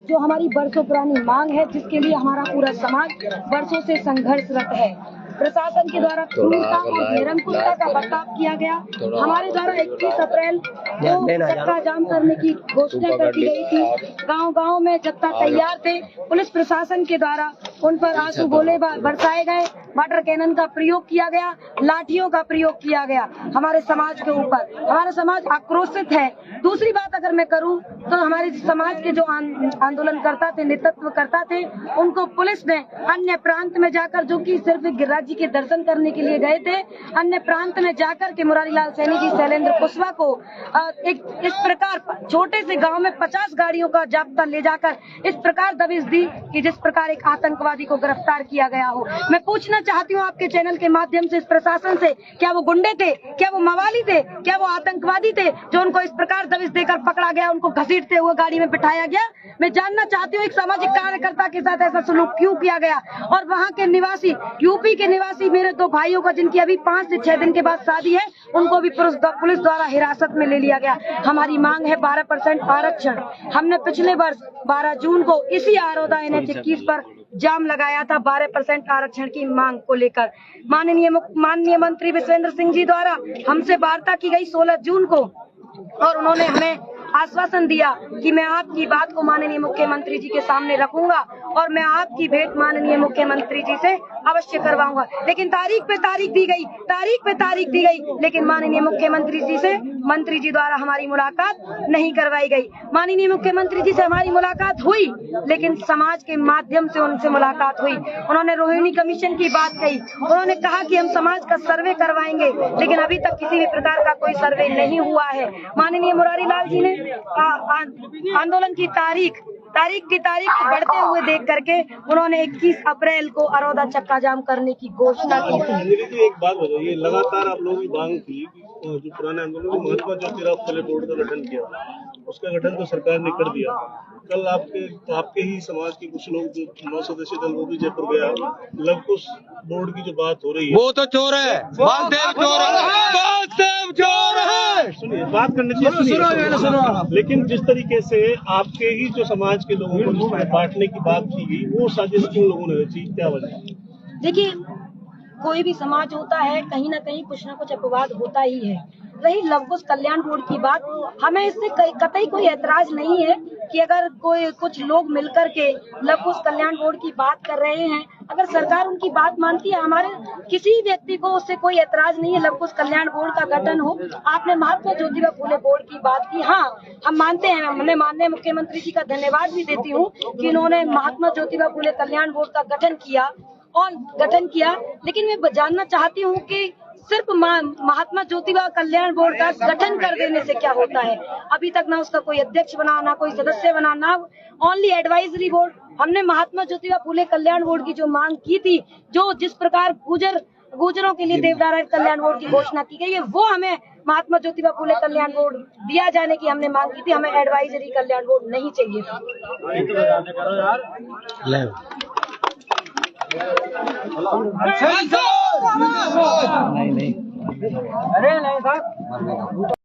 जो हमारी बरसों पुरानी मांग है, जिसके लिए हमारा पूरा समाज वर्षों से संघर्षरत है। प्रशासन के द्वारा क्रूरता और निरंकुशता का बर्ताव किया गया। हमारे द्वारा 21 अप्रैल को चक्का जाम करने की घोषणा कर दी गई थी। गांव-गांव में जत्था तैयार थे। पुलिस प्रशासन के द्वारा उन पर आंसू गोले बरसाए गए, वाटर कैनन का प्रयोग किया गया, लाठियों का प्रयोग किया गया हमारे समाज के ऊपर। हमारा समाज आक्रोशित है। दूसरी बात अगर मैं करूं तो हमारे समाज के जो आंदोलनकर्ता थे, नेतृत्वकर्ता थे, उनको पुलिस ने अन्य प्रांत में जाकर, जो कि सिर्फ गिरिराज जी के दर्शन करने के लिए गए थे, अन्य प्रांत में जाकर के मुरारी लाल सैनी जी, शैलेंद्र कुशवाहा को एक इस प्रकार छोटे से गांव में 50 गाड़ियों का जाब्ता ले जाकर इस प्रकार दबिश दी कि जिस प्रकार एक आतंकवादी को गिरफ्तार किया गया हो। मैं पूछना चाहती हूँ आपके चैनल के माध्यम से इस प्रशासन से, क्या वो गुंडे थे, क्या वो मवाली थे, क्या वो आतंकवादी थे जो उनको इस प्रकार दबिश देकर पकड़ा गया, उनको घसीटते हुए गाड़ी में बिठाया गया? मैं जानना चाहती हूँ एक सामाजिक कार्यकर्ता के साथ ऐसा सलूक क्यों किया गया? और वहाँ के निवासी, यूपी के निवासी मेरे 2 भाइयों का, जिनकी अभी 5 से 6 दिन के बाद शादी है, उनको भी पुलिस द्वारा हिरासत में ले लिया गया। हमारी मांग है 12% आरक्षण। हमने पिछले वर्ष 12 जून को इसी आरोदा NH 21 पर जाम लगाया था 12% आरक्षण की मांग को लेकर। माननीय मंत्री विश्वेंद्र सिंह जी द्वारा हमसे वार्ता की गई 16 जून को, और उन्होंने हमें आश्वासन दिया कि मैं आपकी बात को माननीय मुख्यमंत्री जी के सामने रखूंगा और मैं आपकी भेंट माननीय मुख्यमंत्री जी से अवश्य करवाऊंगा। लेकिन तारीख पे तारीख दी गई, लेकिन माननीय मुख्यमंत्री जी से मंत्री जी द्वारा हमारी मुलाकात नहीं करवाई गई। माननीय मुख्यमंत्री जी से हमारी मुलाकात हुई, लेकिन समाज के माध्यम से उनसे मुलाकात हुई। उन्होंने रोहिणी कमीशन की बात कही, उन्होंने कहा कि हम समाज का सर्वे करवाएंगे, लेकिन अभी तक किसी भी प्रकार का कोई सर्वे नहीं हुआ है। माननीय मुरारी लाल जी ने आंदोलन की तारीख को बढ़ते हुए देख करके उन्होंने 21 अप्रैल को अरोदा चक्का जाम करने की घोषणा की थी। एक बात बताइए, लगातार आप लोगों की मांग थी जो पुराने आंदोलन में महात्मा ज्योतिराव फुले बोर्ड का गठन किया, उसका गठन तो सरकार ने कर दिया। कल आपके ही समाज के कुछ लोग जो 9 सदस्यीय दल वो भी जयपुर गया। लवकुश बोर्ड की जो बात हो रही है, वो तो चोर है, सुनिए बात करने से सुनो। लेकिन जिस तरीके से आपके ही जो समाज के लोगों को जिसमें बांटने की बात की गई, वो साजिश क्यों लोगों ने रची, क्या वजह? देखिए, कोई भी समाज होता है, कहीं ना कहीं कुछ ना कुछ अपवाद होता ही है। रही लवकुश कल्याण बोर्ड की बात, हमें इससे कतई कोई ऐतराज नहीं है कि अगर कुछ लोग मिलकर के लवकुश कल्याण बोर्ड की बात कर रहे हैं, अगर सरकार उनकी बात मानती है, हमारे किसी व्यक्ति को उससे कोई ऐतराज नहीं है लवकुश कल्याण बोर्ड का गठन हो। आपने महात्मा ज्योतिबा फुले बोर्ड की बात की, हाँ हम मानते हैं। मैं माननीय मुख्यमंत्री जी का धन्यवाद भी देती हूँ कि उन्होंने महात्मा ज्योतिबा फुले कल्याण बोर्ड का गठन किया, लेकिन मैं जानना चाहती हूँ कि सिर्फ महात्मा ज्योतिबा कल्याण बोर्ड का गठन कर देने से क्या होता है? अभी तक ना उसका कोई अध्यक्ष बना, ना कोई सदस्य बना, ना ओनली एडवाइजरी बोर्ड। हमने महात्मा ज्योतिबा फुले कल्याण बोर्ड की जो मांग की थी, जो जिस प्रकार गुर्जरों के लिए देवदारा कल्याण बोर्ड की घोषणा की गई है, वो हमें महात्मा ज्योतिबा फुले कल्याण बोर्ड दिया जाने की हमने मांग की थी। हमें एडवाइजरी कल्याण बोर्ड नहीं चाहिए था। नहीं, अरे नहीं साहब।